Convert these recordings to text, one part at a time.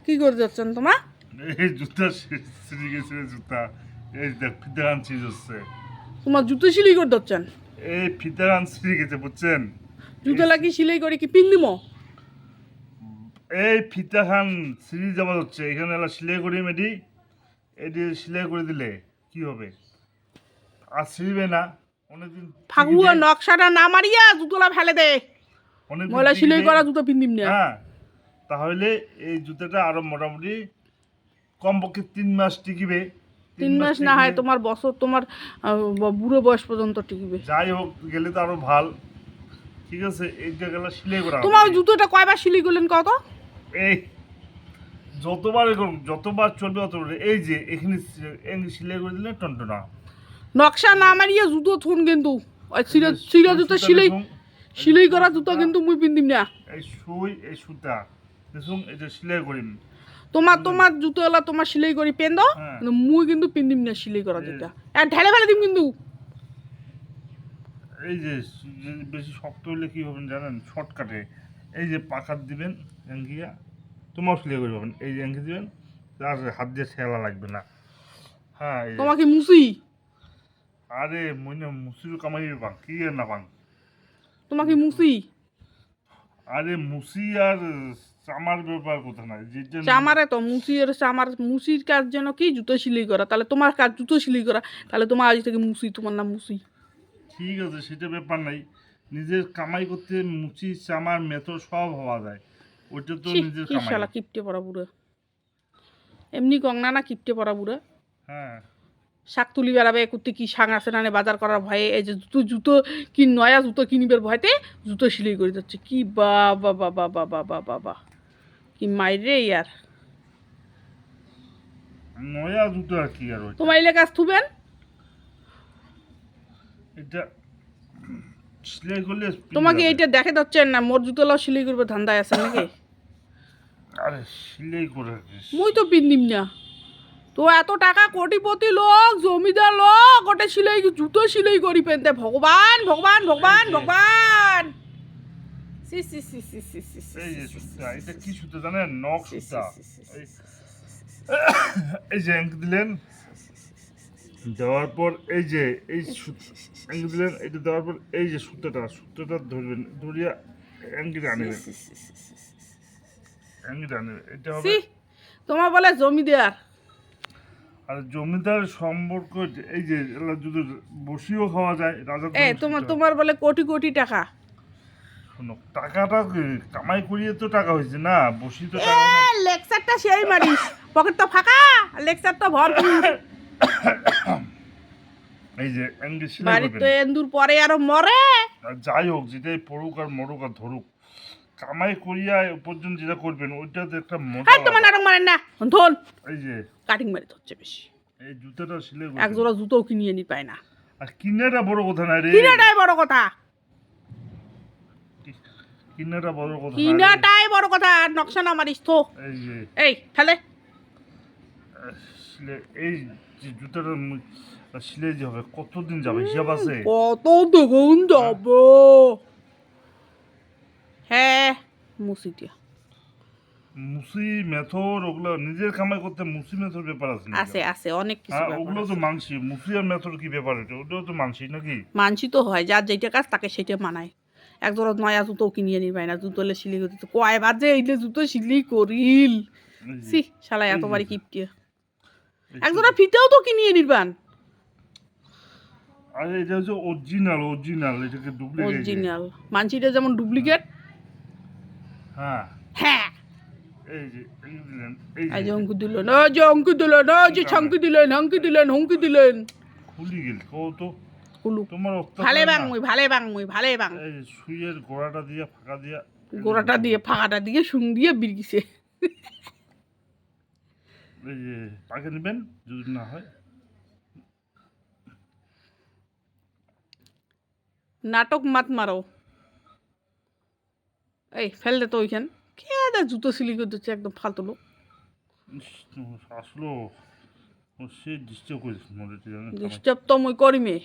কি করে যাচ্ছেন তোমার? এই জুতা ছিঁড়ে গেছে জুতা। এই দেখ ফিতারান ছিঁড়ে যাচ্ছে। তোমার জুতো সেলাই করে যাচ্ছেন? এই ফিতারান ছিঁড়ে গেছে বুঝছেন। জুতো লাগি সেলাই করে কি পিন দিমো? এই ফিতাখান ছিঁড়ে যাওয়া হচ্ছে এখানে এলা সেলাই করি মেডি এটি সেলাই করে দিলে কি হবে? আর ছিঁড়বে না অনেকদিন ফাগুয়া নকশাটা না মারিয়া জুতোলা ফেলে দে। অনেকদিন ময়লা সেলাই টিকবে। করা জুতো পিন দিম না। হ্যাঁ তাহলে এই জুতাটা আরো মোটামুটি কমপক্ষে 3 মাস টিকবে। 3 মাস না হয় তোমার বছর, তোমার বুড়ো বয়স পর্যন্ত টিকবে। যাই হোক গেলে তো আরো ভাল। ঠিক আছে এই জায়গাটা সেলাই করা হবে। তোমার জুতোটা কয়বার সেলাই করলেন কত? এই যতবার করুন যতবার চলবে ততবার এই যে এখানে সেলাই করে দিলে টনটনা। নকশা না মারিয়া জুতো থুন কিন্তু ওই সিরা জুতো সেলাই করা জুতো কিন্তু মুই পিন দিম না। এই সুই এই সুতা দেখুন এটা সেলাই করিম। তোমার জুতো এলা তোমার সেলাই করি পেন দাও, হ্যাঁ। কিন্তু মুই কিন্তু পিন দিম না সেলাই করা জুতা। আর ঢেলে ফেলে দিম কিন্তু। এই যে বেশি শক্ত হলে কি হবেন জানেন? শর্টকাটে এই যে পাখার দিবেন অ্যাঙ্গিয়া তোমার সেলাই করে পাবেন। এই যে অ্যাঙ্গি দিবেন আর হাত দিয়ে ঠেলা লাগবে না। হ্যাঁ তোমাকে মুসি, আরে মনে মুসির কামাই পাং কি আর না পাং। তোমাকে মুসি আরে মুসি আর চামার ব্যাপার কথা নাই যেটা চামারে তো মুসি আর চামার মুসির কাজ যেন কি জুতো সেলাই করা, তাহলে তোমার কাজ জুতো সেলাই করা, তাহলে তোমার আজ থেকে মুসি, তোমার নাম মুসি। ঠিক আছে সেটা ব্যাপার নাই। নিজের কামাই করতে মুচি চামার মেথর সব হওয়া যায়। ওইটা তো নিজের কি কামাই। শালা কিপটে পড়া বুড়ো, এমনি কংনা না কিপটে পড়া বুড়ো। হ্যাঁ শাক তুলি বেড়াবে কুত্তি কি শাক আছে না বাজার করার ভয়ে, এই যে জুতো কি নয়া জুতো কিনবার ভয়তে জুতো সেলাই করে যাচ্ছে। কি বাবা বাবা বাবা বাবা বা কি মাইরে ইয়ার। নয়া জুতো আর কি আর ওইটা তোমার এলে কাজ থুবেন এটা সেলাই করলে তোমাকে এইটা দেখে যাচ্ছেন না মোর জুতোলাও সেলাই করবে ধান্দায় আছে নাকি? আরে সেলাই করে মুই তো পিন দিম না তো, এত টাকা কোটিপতি লোক জমিদার লোক ওটা সেলাই জুতো সেলাই করি পেনতে। ভগবান ভগবান ভগবান ভগবান। সি সি সি সি সি সি সি এই যে সুতা এটা কি সুতা জানেন? নখ সুতা। এই যে অ্যাঙ্ক দিলেন দেওয়ার পর এই যে এই অ্যাঙ্ক দিলেন এটা দেওয়ার পর এই যে সুতাটা ধরবেন ধরিয়া অ্যাঙ্কিটা আনবেন অ্যাঙ্কিটা আনবেন এটা হবে। তোমার বলে জমিদার আর জমিদার সম্পর্ক এই যে যদি বসিও খাওয়া যায় রাজা। তোমার বলে কোটি কোটি টাকা। শোনো টাকাটা কামাই করিয়ে তো টাকা হয়েছে না, বসি তো টাকা না। লেকচারটা সেই মারিস, পকেট তো ফাঁকা, লেকচার তো ভরপুর। এই যে অ্যাঙ্গি সেলাই বাড়ির তো করবেন। এন্দুর পরে আরো মরে। আর যাই হোক যেটাই পড়ুক আর মরুক আর ধরুক কামাই করিয়া পর্যন্ত যেটা করবেন ওইটা তো একটা মজা। হ্যাঁ তোমার নাটক মারেন না ধন, এই যে কাটিং মারি হচ্ছে বেশি। এই জুতাটা সেলাই এক করবেন। জোড়া জুতোও কিনিয়ে নি পায় না। আর কিনাটা বড় কথা না রে, কিনাটাই বড় কথা, কিনাটা বড় কথা না রে। কিনাটাই বড় কথা। নকশা না মারিস তো। এই যে এই ফেলে এই যে জুতাটা সেলাই যে হবে কতদিন যাবে হিসাব আছে? কত দেখুন যাব। হ্যাঁ মুসিটিয়া মুসি মেথর ওগুলো নিজের কামাই করতে মুসি মেথর ব্যাপার আছে নাকি? আছে আছে অনেক কিছু হ্যাঁ ব্যাপার ওগুলো তো আছে। মানছি মুসি আর মেথর কি ব্যাপার এটা ওটাও তো মানছি নাকি? মানছি তো হয়, যার যেটা কাজ তাকে সেটা মানায়। এক জোড়া নয়া জুতো কিনিয়ে নি পায় না, জুতো সিলি করতে কয়বার যে এইলে জুতো সিলি করিল। এই যে, সি শালা এতবারই কিপটিয়া। এই এক জোড়া ফিতেও তো কিনিয়ে নিবান। আরে এটা হচ্ছে অরিজিনাল এটাকে ডুপ্লিকেট। অরিজিনাল মানছিটা যেমন ডুপ্লিকেট। হ্যাঁ হ্যাঁ এই যে এই দিলেন এই এই যে যে অঙ্ক দিলেন, এই যে অঙ্ক দিলেন, এই যে ছাঙ্কি দিলেন, হাঙ্কি দিলেন, হুঙ্কি দিলেন। খুলি গেল তো কুলু তোমার ভালে বাংমুই ভালে বাং। এই যে সুইয়ের গোড়াটা দিয়ে ফাঁকা দিয়া গোড়াটা দিয়ে ফাঁকাটা দিয়ে শুং দিয়ে বিরগিছে। এই যে পাকে নেবেন যদি না হয়। নাটক মাত মারো। এই ফেল দে তো ওইখান। কে দা জুতো সিলি করে দিচ্ছে একদম ফালতু লোক। আসলো সে ডিস্টার্ব করেছে মোটামুটি জানেন। ডিস্টার্ব তো মুই করিমে,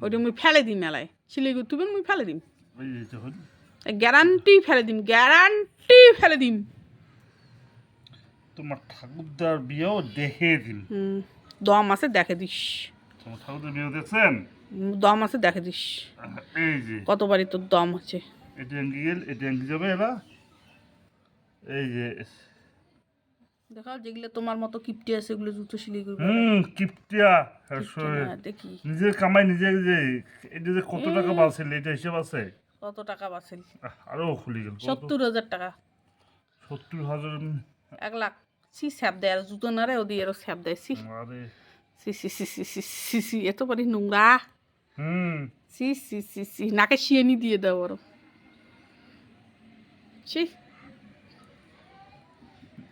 ওইটা মুই ফেলে দিম মেলায় সিলি করে তুবেন মুই ফেলে দিম। এই যে এটা হল গ্যারান্টি ফেলে দিম, গ্যারান্টি ফেলে দিম। তোমার ঠাকুরদার বিয়েও দেখে দিন। দম আছে দেখে দিস। তোমার ঠাকুরদার বিয়েও দেখছেন? দম আছে দেখে দিস। এই যে কতবারই তোর দম আছে। এটা এঙ্গি গেল, এটা এঙ্গি যাবে এরা। এই যে দেখাও যেগুলো তোমার মতো কিপটে আছে ওগুলো জুতো সিলাই করবে। কিপটিয়া দেখি নিজের কামাই নিজে যে এটা যে কত টাকা বাঁচছিল এটা হিসেব আছে? কত টাকা বাঁচেল? আরো খুলে গেল 70,000 টাকা। 70,000। 1 লাখ। সি স্যাপ দেয় আর জুতো না রে ওদি আরো স্যাপ দেয়। সি আরে সি সি সি সি সি সি সি এত পারি নোংরা। সি সি সি সি নাকে শিয়ানি দিয়ে দাও আরো। সি